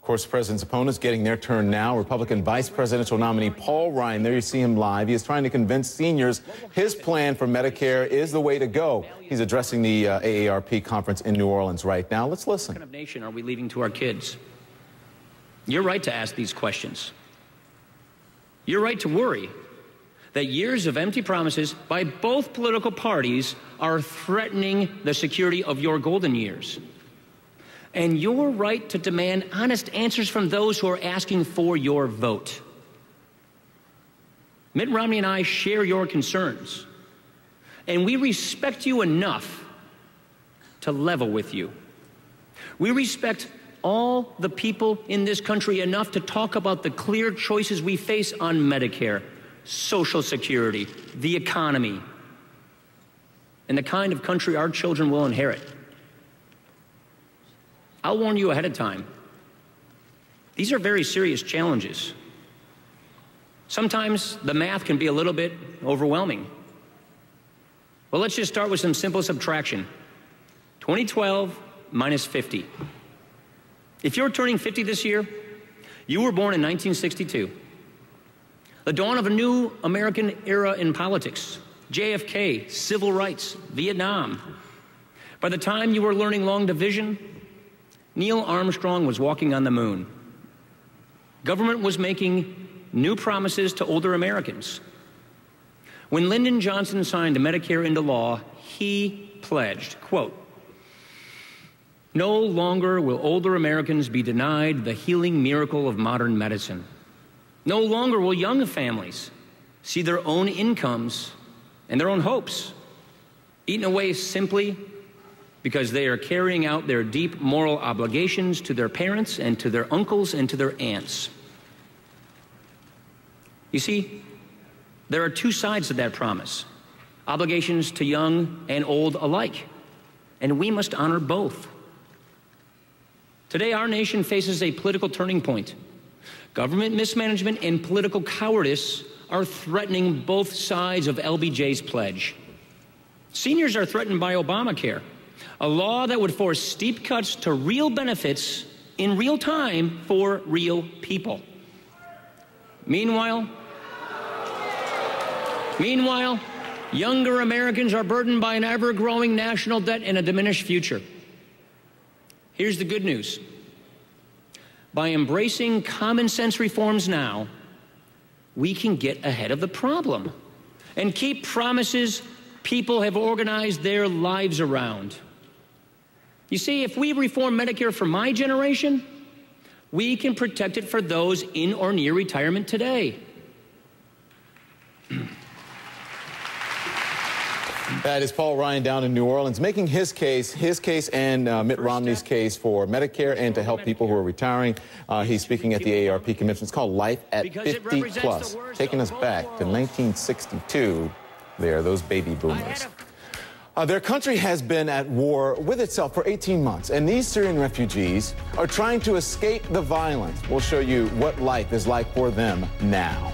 course, the president's opponents getting their turn now. Republican vice presidential nominee Paul Ryan, there you see him live. He is trying to convince seniors his plan for Medicare is the way to go. He's addressing the AARP conference in New Orleans right now. Let's listen. What kind of nation are we leaving to our kids? You're right to ask these questions. You're right to worry that years of empty promises by both political parties are threatening the security of your golden years. And you're right to demand honest answers from those who are asking for your vote. Mitt Romney and I share your concerns, and we respect you enough to level with you. We respect all the people in this country enough to talk about the clear choices we face on Medicare, Social Security, the economy, and the kind of country our children will inherit. I'll warn you ahead of time. These are very serious challenges. Sometimes the math can be a little bit overwhelming. Well, let's just start with some simple subtraction. 2012 minus 50. If you're turning 50 this year, you were born in 1962. The dawn of a new American era in politics. JFK, civil rights, Vietnam. By the time you were learning long division, Neil Armstrong was walking on the moon. Government was making new promises to older Americans. When Lyndon Johnson signed Medicare into law, he pledged, quote, "No longer will older Americans be denied the healing miracle of modern medicine. No longer will young families see their own incomes and their own hopes eaten away simply because they are carrying out their deep moral obligations to their parents and to their uncles and to their aunts." You see, there are two sides to that promise, obligations to young and old alike, and we must honor both. Today, our nation faces a political turning point. Government mismanagement and political cowardice are threatening both sides of LBJ's pledge. Seniors are threatened by Obamacare, a law that would force steep cuts to real benefits in real time for real people. Meanwhile, younger Americans are burdened by an ever-growing national debt and a diminished future. Here's the good news. By embracing common sense reforms now, we can get ahead of the problem and keep promises people have organized their lives around. You see, if we reform Medicare for my generation, we can protect it for those in or near retirement today. That is Paul Ryan down in New Orleans making his case and Mitt Romney's case for Medicare and to help people who are retiring. He's speaking at the AARP convention. It's called Life at 50 Plus, taking us back to 1962. There, those baby boomers. Their country has been at war with itself for 18 months, and these Syrian refugees are trying to escape the violence. We'll show you what life is like for them now.